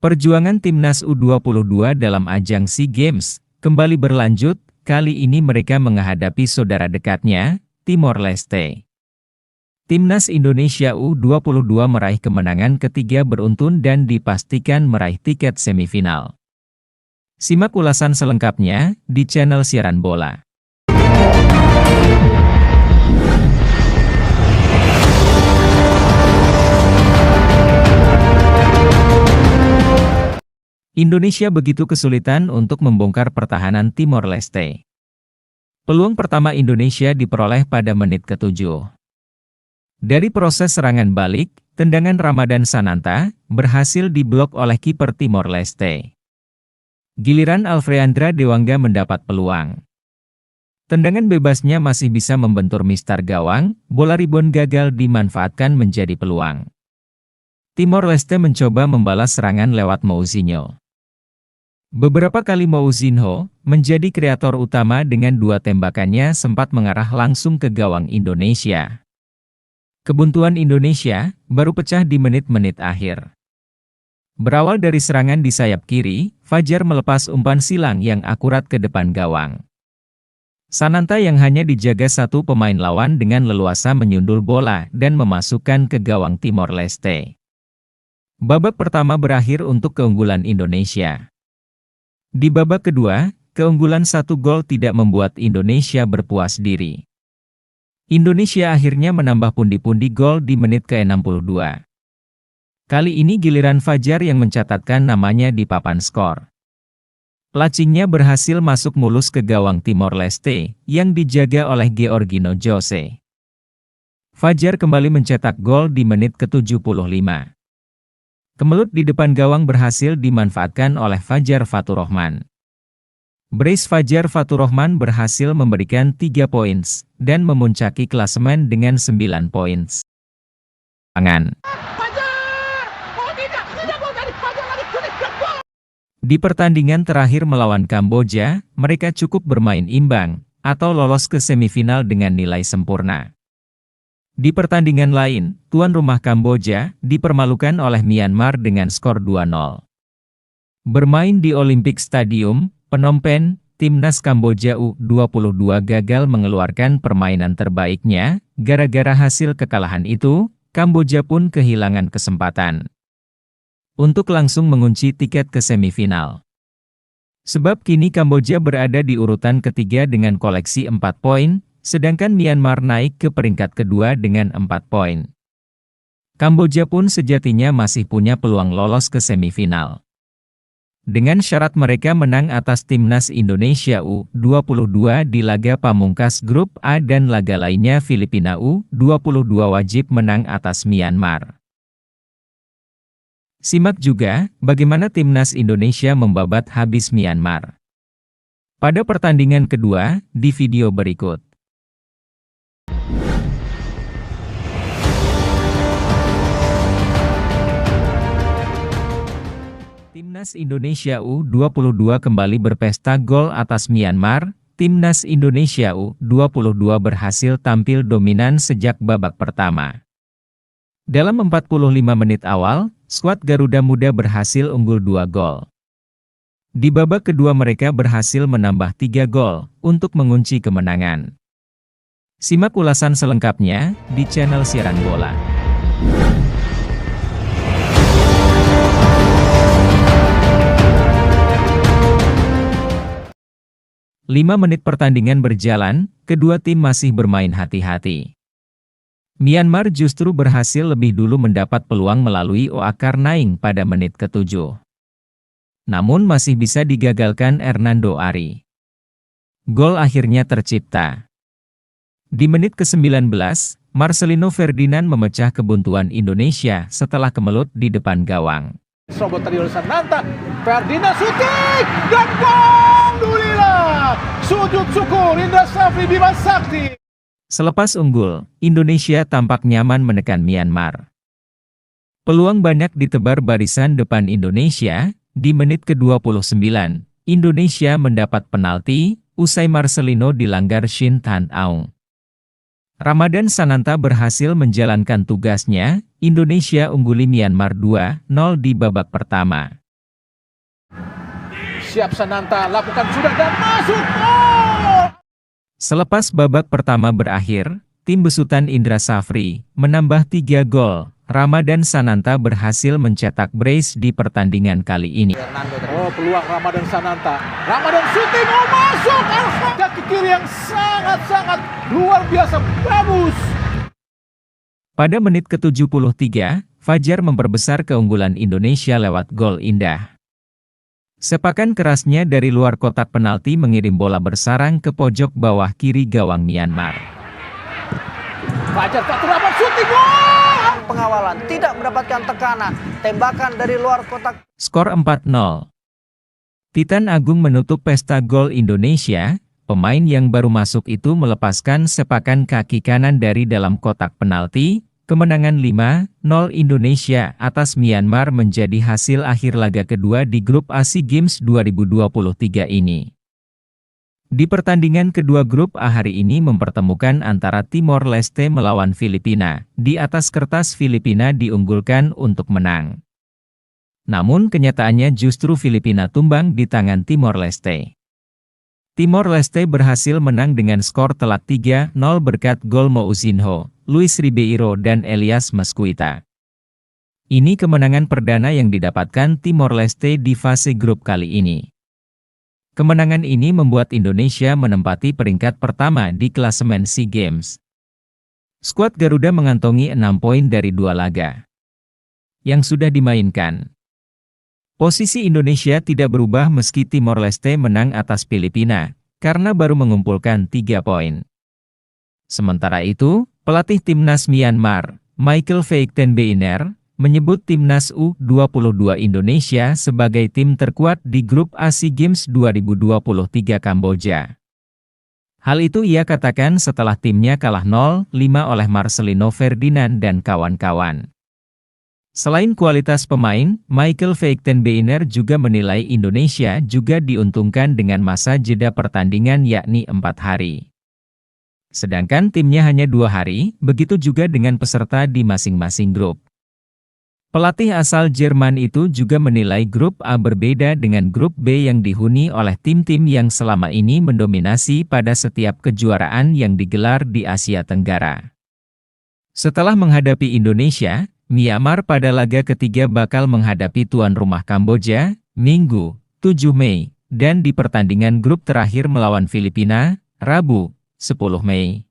Perjuangan timnas U22 dalam ajang SEA Games kembali berlanjut, kali ini mereka menghadapi saudara dekatnya, Timor Leste. Timnas Indonesia U22 meraih kemenangan ketiga beruntun dan dipastikan meraih tiket semifinal. Simak ulasan selengkapnya di channel Siaran Bola. Indonesia begitu kesulitan untuk membongkar pertahanan Timor Leste. Peluang pertama Indonesia diperoleh pada menit ke-7. Dari proses serangan balik, tendangan Ramadan Sananta berhasil diblok oleh kiper Timor Leste. Giliran Alfreandra Dewangga mendapat peluang. Tendangan bebasnya masih bisa membentur mistar gawang, bola rebound gagal dimanfaatkan menjadi peluang. Timor Leste mencoba membalas serangan lewat Mouzinho. Beberapa kali Mouzinho menjadi kreator utama dengan dua tembakannya sempat mengarah langsung ke gawang Indonesia. Kebuntuan Indonesia baru pecah di menit-menit akhir. Berawal dari serangan di sayap kiri, Fajar melepas umpan silang yang akurat ke depan gawang. Sananta yang hanya dijaga satu pemain lawan dengan leluasa menyundul bola dan memasukkan ke gawang Timor Leste. Babak pertama berakhir untuk keunggulan Indonesia. Di babak kedua, keunggulan 1 gol tidak membuat Indonesia berpuas diri. Indonesia akhirnya menambah pundi-pundi gol di menit ke-62. Kali ini giliran Fajar yang mencatatkan namanya di papan skor. Placingnya berhasil masuk mulus ke gawang Timor Leste, yang dijaga oleh Georgino Jose. Fajar kembali mencetak gol di menit ke-75. Kemelut di depan gawang berhasil dimanfaatkan oleh Fajar Faturrahman. Brace Fajar Faturrahman berhasil memberikan 3 poin dan memuncaki klasemen dengan 9 poin. Di pertandingan terakhir melawan Kamboja, mereka cukup bermain imbang, atau lolos ke semifinal dengan nilai sempurna. Di pertandingan lain, tuan rumah Kamboja dipermalukan oleh Myanmar dengan skor 2-0. Bermain di Olympic Stadium, Phnom Penh, timnas Kamboja U22 gagal mengeluarkan permainan terbaiknya. Gara-gara hasil kekalahan itu, Kamboja pun kehilangan kesempatan untuk langsung mengunci tiket ke semifinal. Sebab kini Kamboja berada di urutan ketiga dengan koleksi 4 poin, sedangkan Myanmar naik ke peringkat kedua dengan 4 poin. Kamboja pun sejatinya masih punya peluang lolos ke semifinal. Dengan syarat mereka menang atas timnas Indonesia U22 di laga pamungkas grup A dan laga lainnya Filipina U22 wajib menang atas Myanmar. Simak juga bagaimana timnas Indonesia membabat habis Myanmar pada pertandingan kedua di video berikut. Timnas Indonesia U22 kembali berpesta gol atas Myanmar. Timnas Indonesia U22 berhasil tampil dominan sejak babak pertama. Dalam 45 menit awal, skuad Garuda Muda berhasil unggul 2 gol. Di babak kedua mereka berhasil menambah 3 gol untuk mengunci kemenangan. Simak ulasan selengkapnya di channel Siaran Bola. 5 menit pertandingan berjalan, kedua tim masih bermain hati-hati. Myanmar justru berhasil lebih dulu mendapat peluang melalui Oakar Naing pada menit ke-7. Namun masih bisa digagalkan Hernando Ari. Gol akhirnya tercipta. Di menit ke-19, Marcelino Ferdinand memecah kebuntuan Indonesia setelah kemelut di depan gawang. Sananta, Ferdinand syuting dan gol! Alhamdulillah, sujud syukur Indra Safri Bima Sakti. Selepas unggul, Indonesia tampak nyaman menekan Myanmar. Peluang banyak ditebar barisan depan Indonesia. Di menit ke-29, Indonesia mendapat penalti, usai Marcelino dilanggar Shin Tan Aung. Ramadan Sananta berhasil menjalankan tugasnya, Indonesia ungguli Myanmar 2-0 di babak pertama. Siap Sananta, lakukan sudah dan masuk. Oh! Selepas babak pertama berakhir, tim besutan Indra Safri menambah 3 gol. Ramadan Sananta berhasil mencetak brace di pertandingan kali ini. Oh, peluang Ramadan Sananta. Ramadan shooting, oh masuk. Kaki kiri yang sangat-sangat luar biasa bagus. Pada menit ke-73, Fajar memperbesar keunggulan Indonesia lewat gol indah. Sepakan kerasnya dari luar kotak penalti mengirim bola bersarang ke pojok bawah kiri gawang Myanmar. Fajar tak terdapat shooting, gol! Pengawalan tidak mendapatkan tekanan, tembakan dari luar kotak. Skor 4-0. Titan Agung menutup pesta gol Indonesia. Pemain yang baru masuk itu melepaskan sepakan kaki kanan dari dalam kotak penalti. Kemenangan 5-0 Indonesia atas Myanmar menjadi hasil akhir laga kedua di grup A SEA Games 2023 ini. Di pertandingan kedua grup A hari ini mempertemukan antara Timor Leste melawan Filipina. Di atas kertas Filipina diunggulkan untuk menang. Namun kenyataannya justru Filipina tumbang di tangan Timor Leste. Timor Leste berhasil menang dengan skor telak 3-0 berkat gol Mousinho, Luis Ribeiro dan Elias Mesquita. Ini kemenangan perdana yang didapatkan Timor Leste di fase grup kali ini. Kemenangan ini membuat Indonesia menempati peringkat pertama di klasemen SEA Games. Skuad Garuda mengantongi 6 poin dari 2 laga yang sudah dimainkan. Posisi Indonesia tidak berubah meski Timor Leste menang atas Filipina, karena baru mengumpulkan 3 poin. Sementara itu, pelatih timnas Myanmar, Michael Faik Ten Beiner, menyebut timnas U22 Indonesia sebagai tim terkuat di grup A SEA Games 2023 Kamboja. Hal itu ia katakan setelah timnya kalah 0-5 oleh Marcelino Ferdinand dan kawan-kawan. Selain kualitas pemain, Michael Faik Ten Beiner juga menilai Indonesia juga diuntungkan dengan masa jeda pertandingan yakni 4 hari. Sedangkan timnya hanya 2 hari, begitu juga dengan peserta di masing-masing grup. Pelatih asal Jerman itu juga menilai grup A berbeda dengan grup B yang dihuni oleh tim-tim yang selama ini mendominasi pada setiap kejuaraan yang digelar di Asia Tenggara. Setelah menghadapi Indonesia, Myanmar pada laga ketiga bakal menghadapi tuan rumah Kamboja, Minggu, 7 Mei, dan di pertandingan grup terakhir melawan Filipina, Rabu, 10 Mei.